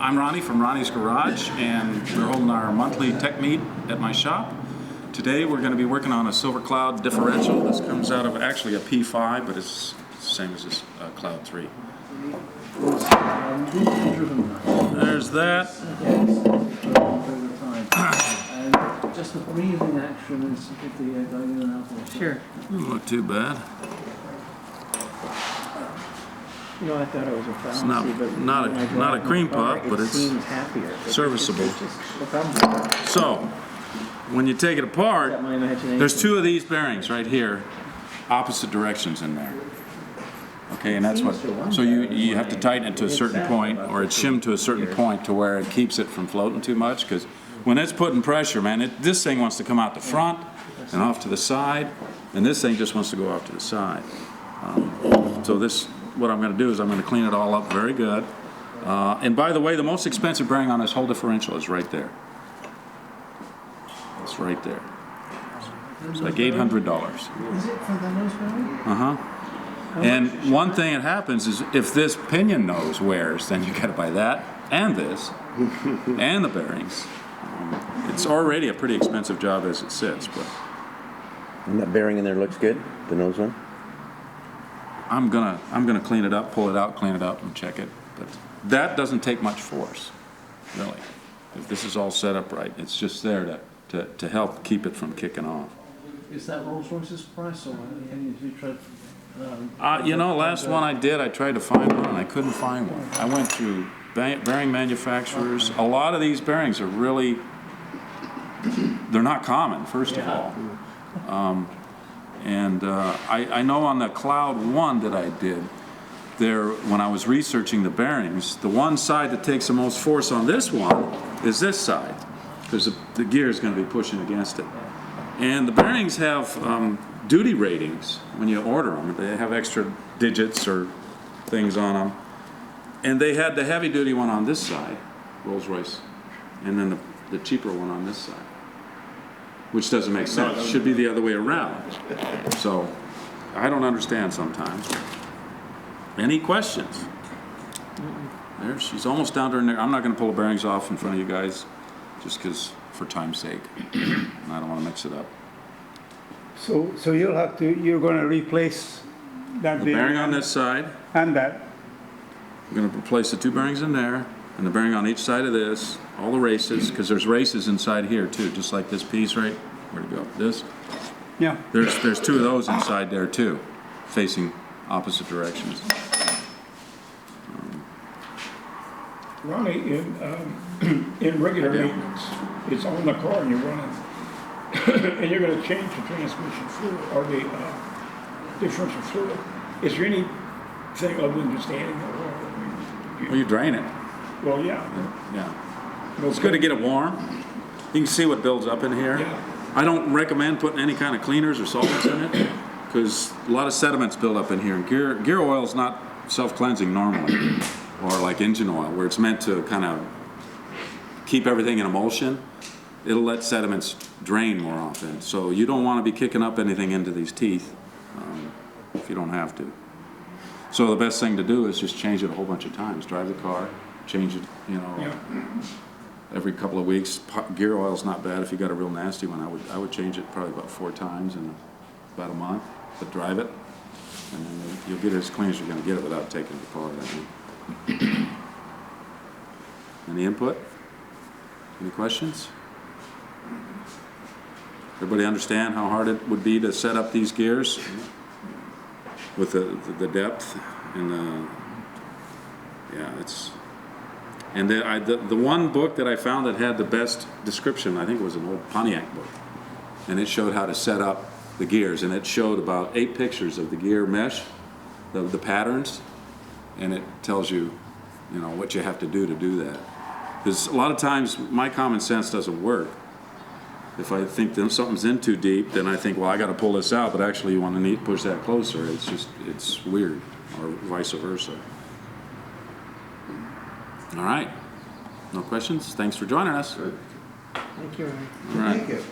I'm Ronnie from Ronnie's Garage, and we're holding our monthly tech meet at my shop. Today we're going to be working on a Silver Cloud differential. This comes out of actually a P5, but it's the same as this Cloud 3. There's that. Just the breathing action is if the going in and out of the Sure. Doesn't look too bad. You know, I thought it was a fallacy, It's but not a cream puff, but it's seems happier. serviceable. It's just the problem. So, when you take it apart, Is that my imagination? there's two of these bearings right here, opposite directions in there. Okay, and that's what, so you have to tighten it to a certain point, or it's shimmed to a certain point to where it keeps it from floating too much, because when it's putting pressure, man, this thing wants to come out the front and off to the side, and this thing just wants to go off to the side. So what I'm going to do is I'm going to clean it all up very good. And by the way, the most expensive bearing on this whole differential is right there. It's right there. It's like $800. Is it for the nose bearing? Uh-huh. And one thing that happens is if this pinion nose wears, then you got to buy that and this and the bearings. It's already a pretty expensive job as it sits, but And that bearing in there looks good, the nose one? I'm gonna clean it up, pull it out, clean it up, and check it. But that doesn't take much force, really. If this is all set up right, it's just there to help keep it from kicking off. Is that Rolls-Royce's price, or have you tried? You know, last one I did, I tried to find one, and I couldn't find one. I went through bearing manufacturers. A lot of these bearings are really, they're not common, first of all. I know on the Cloud 1 that I did, when I was researching the bearings, the one side that takes the most force on this one is this side, because the gear is going to be pushing against it. And the bearings have duty ratings when you order them. They have extra digits or things on them. And they had the heavy duty one on this side, Rolls-Royce, and then the cheaper one on this side. Which doesn't make sense. It should be the other way around. So, I don't understand sometimes. Any questions? There, she's almost down to her neck. I'm not going to pull the bearings off in front of you guys, just because, for time's sake. I don't want to mix it up. So you're going to replace that The bearing on this side, and that. we're going to replace the two bearings in there, and the bearing on each side of this, all the races, because there's races inside here too, just like this piece right, where'd it go? This? Yeah. There's two of those inside there too, facing opposite directions. Ronnie, in regular maintenance, it's on the car and you're running, and you're going to change the transmission fluid or the differential fluid. Is there anything other than just adding the oil? Well, you drain it. Well, yeah. Yeah. It's good to get it warm. You can see what builds up in here. Yeah. I don't recommend putting any kind of cleaners or solvents in it, because a lot of sediments build up in here. And gear oil is not self-cleansing normally, or like engine oil, where it's meant to kind of keep everything in emulsion. It'll let sediments drain more often. So you don't want to be kicking up anything into these teeth if you don't have to. So the best thing to do is just change it a whole bunch of times. Drive the car, change it, every couple of weeks. Gear oil's not bad if you got a real nasty one. I would change it probably about 4 times in about a month, but drive it, and then you'll get it as clean as you're going to get it without taking it apart. Any input? Any questions? Everybody understand how hard it would be to set up these gears with the depth and it's. And the one book that I found that had the best description, I think it was an old Pontiac book, and it showed how to set up the gears, and it showed about 8 pictures of the gear mesh, the patterns, and it tells you, what you have to do that. Because a lot of times my common sense doesn't work. If I think that something's in too deep, then I think, well, I got to pull this out, but actually you want to push that closer. It's weird, or vice versa. All right. No questions? Thanks for joining us. Thank you. All right. Thank you.